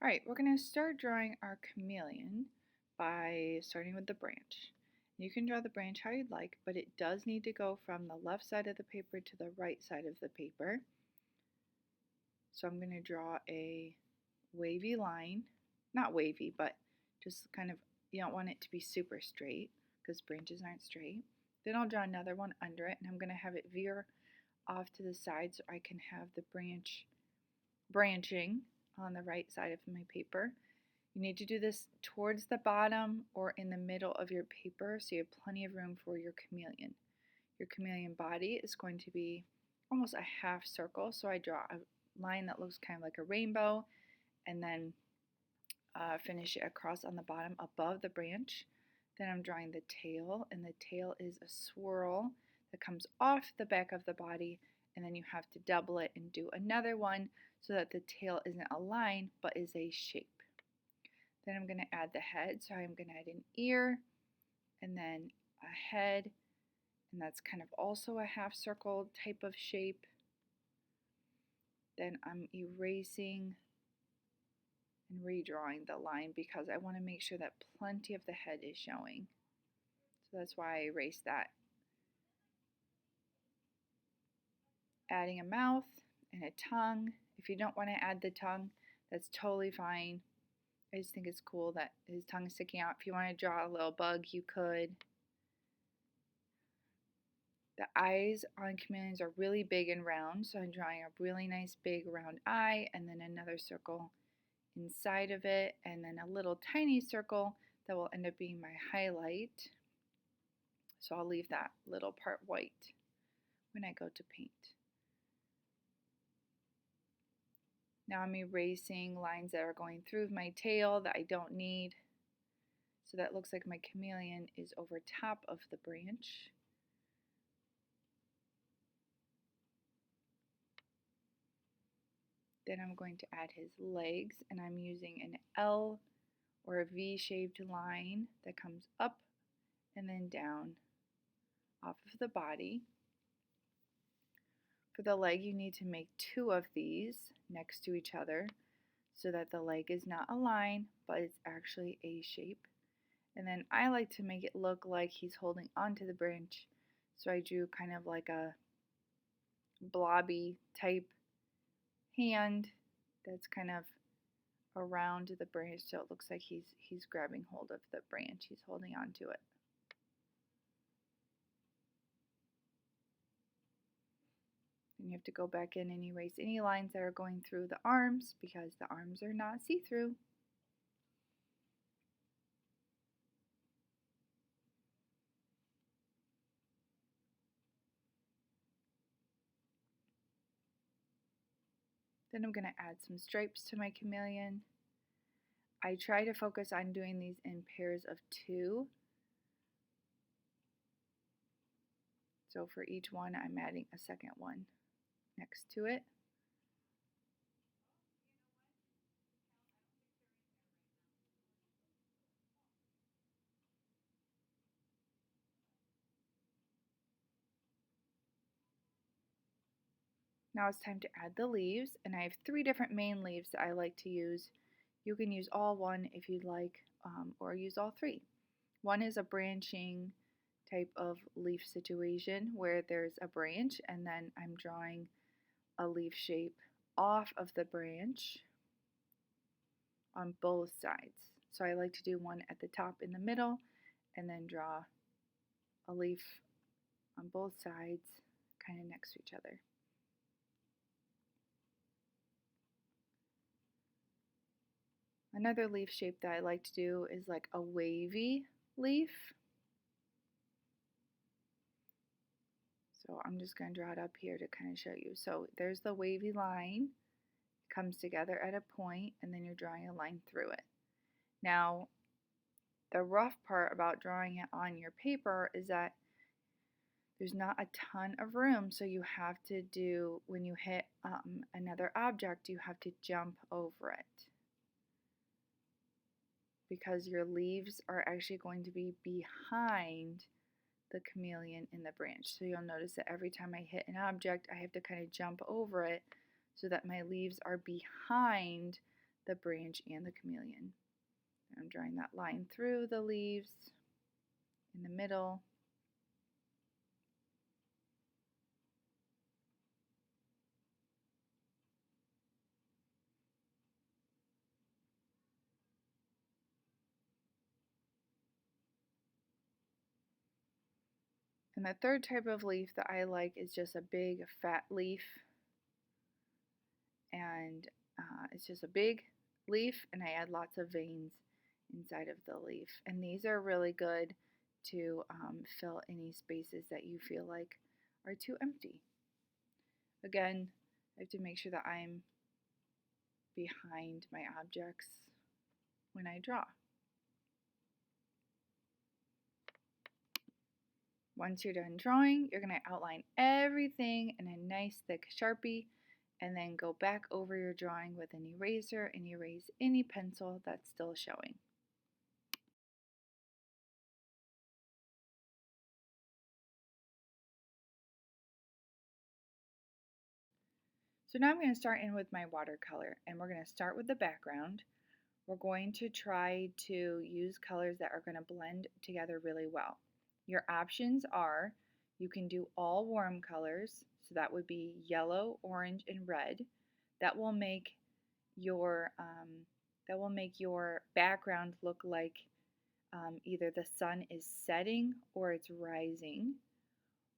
Alright, we're going to start drawing our chameleon by starting with the branch. You can draw the branch how you'd like, but it does need to go from the left side of the paper to the right side of the paper. So I'm going to draw a wavy line, not wavy, but just kind of, you don't want it to be super straight because branches aren't straight. Then I'll draw another one under it, and I'm going to have it veer off to the side so I can have the branch branching on the right side of my paper. You need to do this towards the bottom or in the middle of your paper so you have plenty of room for your chameleon. Your chameleon body is going to be almost a half circle, so I draw a line that looks kind of like a rainbow and then finish it across on the bottom above the branch. Then I'm drawing the tail, and the tail is a swirl that comes off the back of the body, and then you have to double it and do another one so that the tail isn't a line but is a shape. Then I'm going to add the head, so I'm going to add an ear and then a head, and that's kind of also a half circle type of shape. Then I'm erasing and redrawing the line because I want to make sure that plenty of the head is showing. So that's why I erased that. Adding a mouth and a tongue. If you don't want to add the tongue, that's totally fine. I just think it's cool that his tongue is sticking out. If you want to draw a little bug, you could. The eyes on chameleons are really big and round, so I'm drawing a really nice big round eye and then another circle inside of it and then a little tiny circle that will end up being my highlight. So I'll leave that little part white when I go to paint. Now I'm erasing lines that are going through my tail that I don't need. So that looks like my chameleon is over top of the branch. Then I'm going to add his legs, and I'm using an L or a V-shaped line that comes up and then down off of the body. For the leg, you need to make two of these next to each other so that the leg is not a line, but it's actually a shape. And then I like to make it look like he's holding onto the branch, so I drew kind of like a blobby type hand that's kind of around the branch, so it looks like he's grabbing hold of the branch. He's holding on to it. Then you have to go back in and erase any lines that are going through the arms because the arms are not see-through. Then I'm going to add some stripes to my chameleon. I try to focus on doing these in pairs of 2. So for each one, I'm adding a second one next to it. Now it's time to add the leaves, and I have 3 different main leaves that I like to use. You can use all one if you'd like, or use all 3. One is a branching type of leaf situation where there's a branch and then I'm drawing a leaf shape off of the branch on both sides. So I like to do one at the top in the middle and then draw a leaf on both sides kind of next to each other. Another leaf shape that I like to do is like a wavy leaf. So I'm just going to draw it up here to kind of show you. So there's the wavy line. It comes together at a point, and then you're drawing a line through it. Now, the rough part about drawing it on your paper is that there's not a ton of room, so you have to do, when you hit another object, you have to jump over it because your leaves are actually going to be behind the chameleon in the branch. So you'll notice that every time I hit an object, I have to kind of jump over it so that my leaves are behind the branch and the chameleon. I'm drawing that line through the leaves in the middle. And the third type of leaf that I like is just a big fat leaf. And it's just a big leaf, and I add lots of veins inside of the leaf. And these are really good to fill any spaces that you feel like are too empty. Again, I have to make sure that I'm behind my objects when I draw. Once you're done drawing, you're going to outline everything in a nice thick Sharpie and then go back over your drawing with an eraser and erase any pencil that's still showing. So now I'm going to start in with my watercolor, and we're going to start with the background. We're going to try to use colors that are going to blend together really well. Your options are you can do all warm colors, so that would be yellow, orange, and red. That will make your background look like either the sun is setting or it's rising.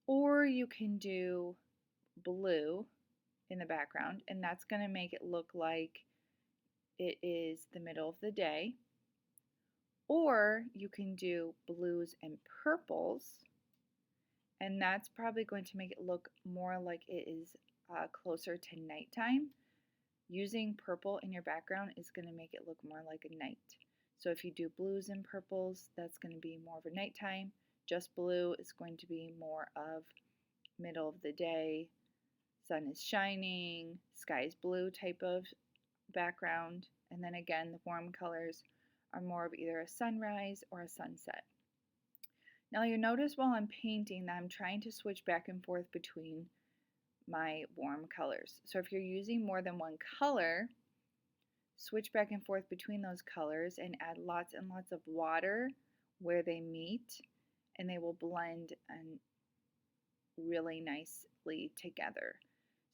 Or you can do blue in the background, and that's going to make it look like it is the middle of the day. Or you can do blues and purples, and that's probably going to make it look more like it is closer to nighttime. Using purple in your background is going to make it look more like a night. So if you do blues and purples, that's going to be more of a nighttime. Just blue is going to be more of middle of the day, sun is shining, sky is blue type of background. And then again, the warm colors are more of either a sunrise or a sunset. Now you'll notice while I'm painting that I'm trying to switch back and forth between my warm colors. So if you're using more than one color, switch back and forth between those colors and add lots and lots of water where they meet, and they will blend and really nicely together.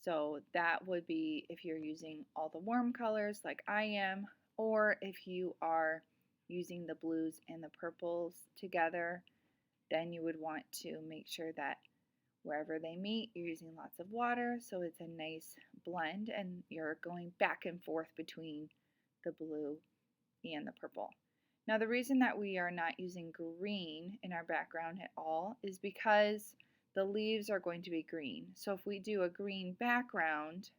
So that would be if you're using all the warm colors like I am, or if you are using the blues and the purples together, then you would want to make sure that wherever they meet, you're using lots of water so it's a nice blend and you're going back and forth between the blue and the purple. Now the reason that we are not using green in our background at all is because the leaves are going to be green. So if we do a green background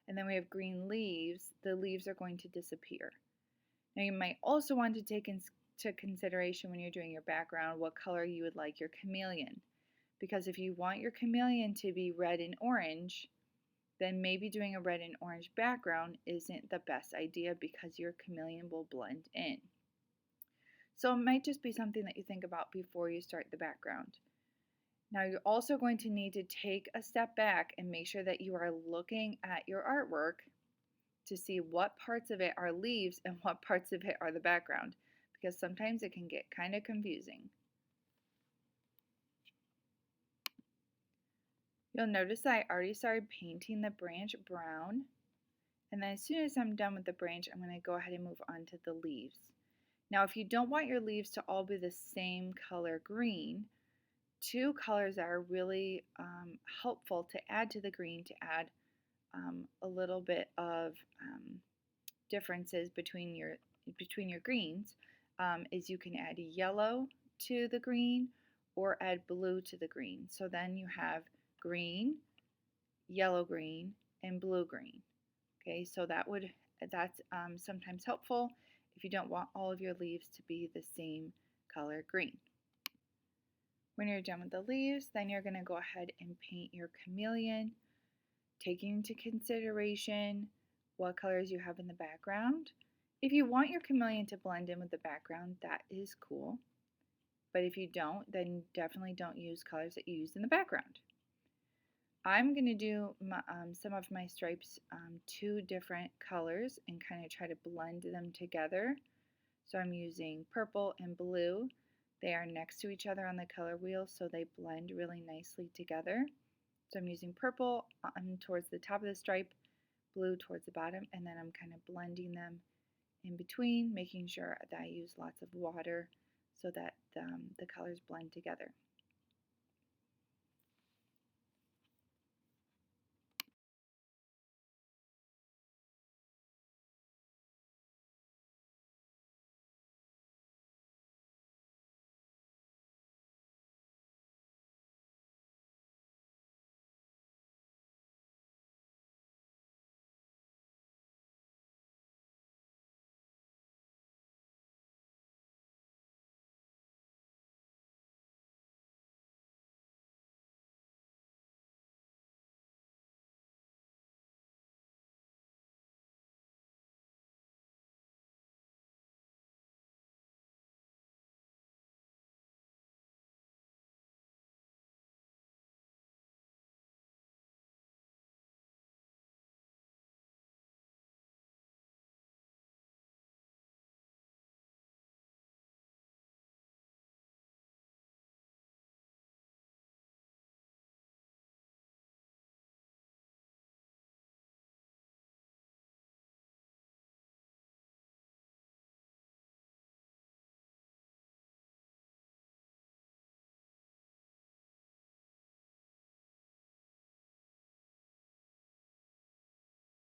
and then we have green leaves, the leaves are going to disappear. Now you might also want to take into consideration when you're doing your background what color you would like your chameleon. Because if you want your chameleon to be red and orange, then maybe doing a red and orange background isn't the best idea because your chameleon will blend in. So it might just be something that you think about before you start the background. Now you're also going to need to take a step back and make sure that you are looking at your artwork to see what parts of it are leaves and what parts of it are the background, because sometimes it can get kind of confusing. You'll notice that I already started painting the branch brown, and then as soon as I'm done with the branch, I'm going to go ahead and move on to the leaves. Now if you don't want your leaves to all be the same color green, two colors that are really helpful to add to the green to add a little bit of differences between your greens is you can add yellow to the green or add blue to the green. So then you have green, yellow green, and blue green. Okay, so that's sometimes helpful if you don't want all of your leaves to be the same color green. When you're done with the leaves, then you're going to go ahead and paint your chameleon, taking into consideration what colors you have in the background. If you want your chameleon to blend in with the background, that is cool. But if you don't, then definitely don't use colors that you used in the background. I'm going to do some of my stripes two different colors and kind of try to blend them together. So I'm using purple and blue. They are next to each other on the color wheel, so they blend really nicely together. So I'm using purple towards the top of the stripe, blue towards the bottom, and then I'm kind of blending them in between, making sure that I use lots of water so that the colors blend together.